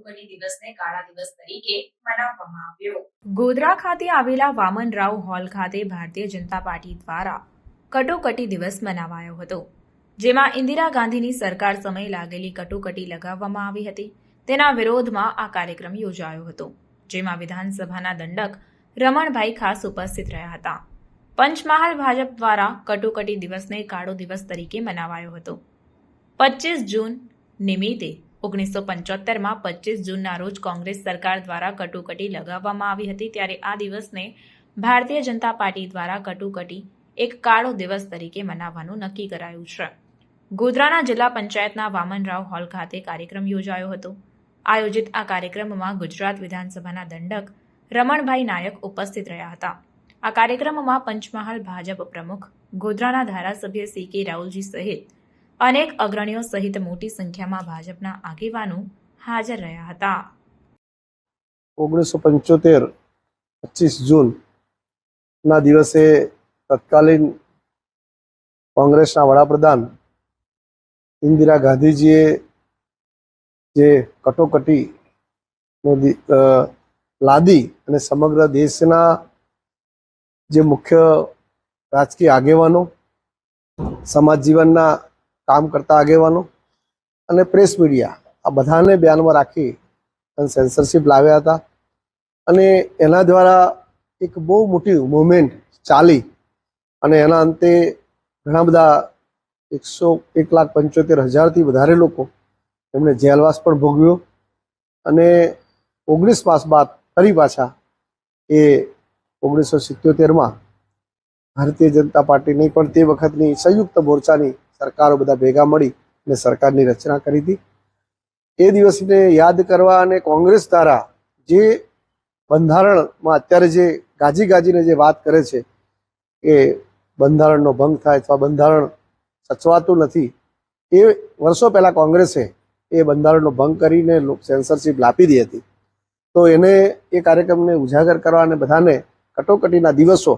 કટોકટી દિવસને કાળા દિવસ તરીકે મનાવવામાં આવ્યો। ગોધરા ખાતે આવેલા વામનરાવ હોલ ખાતે ભારતીય જનતા પાર્ટી દ્વારા કટોકટી દિવસ મનાવાયો હતો, જેમાં ઇન્દિરા ગાંધીની સરકાર સમયે લાગેલી કટોકટી લગાવવામાં આવી હતી। તેના વિરોધમાં આ કાર્યક્રમ યોજાયો હતો, જેમાં વિધાનસભાના દંડક રમણભાઈ ખાસ ઉપસ્થિત રહ્યા હતા। પંચમહાલ ભાજપ દ્વારા કટોકટી દિવસને કાળો દિવસ તરીકે મનાવાયો હતો। 25 જૂન નિમિત્તે 1975માં 25 જૂનના રોજ કોંગ્રેસ સરકાર દ્વારા કટોકટી લગાવવામાં આવી હતી, ત્યારે આ દિવસને ભારતીય જનતા પાર્ટી દ્વારા કટોકટી એક કાળો દિવસ તરીકે મનાવવાનું નક્કી કરાયું છે। ગોધરાના જિલ્લા પંચાયતના વામનરાવ હોલ ખાતે કાર્યક્રમ યોજાયો હતો। આયોજિત આ કાર્યક્રમમાં ગુજરાત વિધાનસભાના દંડક રમણભાઈ નાયક ઉપસ્થિત રહ્યા હતા। આ કાર્યક્રમમાં પંચમહાલ ભાજપ પ્રમુખ, ગોધરાના ધારાસભ્ય CK રાહુલજી સહિત અનેક અગ્રણીઓ સહિત મોટી સંખ્યામાં ભાજપના આગેવાનો હાજર રહ્યા હતા। 1975 25 જૂન ના દિવસે તત્કાલીન કોંગ્રેસના વડાપ્રધાન ઇન્દિરા ગાંધીજીએ જે કટોકટી લાદી અને સમગ્ર દેશના જે મુખ્ય રાજકીય આગેવાનો, સમાજ જીવનના કામ કરતા આગેવાનો અને પ્રેસ મીડિયા આ બધાને ધ્યાનમાં રાખી અને સેન્સરશિપ લાવ્યા હતા। અને એના દ્વારા એક બહુ મોટી મૂવમેન્ટ ચાલી અને એના અંતે ઘણા બધા 1,75,000થી વધારે લોકો એમણે જેલવાસ પણ ભોગવ્યો અને 19 માસ બાદ ફરી પાછા એ 1977માં ભારતીય જનતા પાર્ટીની પણ તે વખતની સંયુક્ત મોરચાની સરકારો બધા ભેગા મળી અને સરકારની રચના કરી હતી। એ દિવસને યાદ કરવા અને કોંગ્રેસ દ્વારા જે બંધારણમાં અત્યારે જે ગાજીને જે વાત કરે છે કે બંધારણનો ભંગ થાય અથવા બંધારણ સચવાતું નથી, એ વર્ષો પહેલાં કોંગ્રેસે એ બંધારણનો ભંગ કરીને સેન્સરશિપ લાપી દી હતી। તો એને એ કાર્યક્રમને ઉજાગર કરવા અને બધાને કટોકટીના દિવસો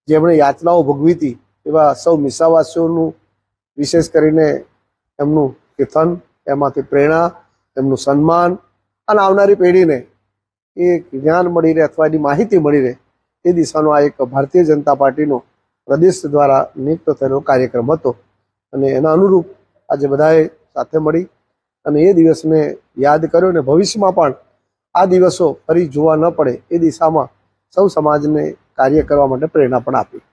જેમણે યાતનાઓ ભોગવી હતી એવા સૌ મિસાવાસીઓનું વિશેષ કરીને એમનું કીર્તન, એમાંથી પ્રેરણા, એમનું સન્માન અને આવનારી પેઢીને એક જ્ઞાન મળી રહે અથવા એની માહિતી મળી રહે એ દિશાનો આ એક ભારતીય જનતા પાર્ટીનો પ્રદેશ દ્વારા નિયુક્ત થયેલો કાર્યક્રમ હતો અને એના અનુરૂપ આજે બધાએ સાથે મળી અને એ દિવસને યાદ કર્યો અને ભવિષ્યમાં પણ આ દિવસો ફરી જોવા ન પડે એ દિશામાં સૌ સમાજને કાર્ય કરવા માટે પ્રેરણા પણ આપી।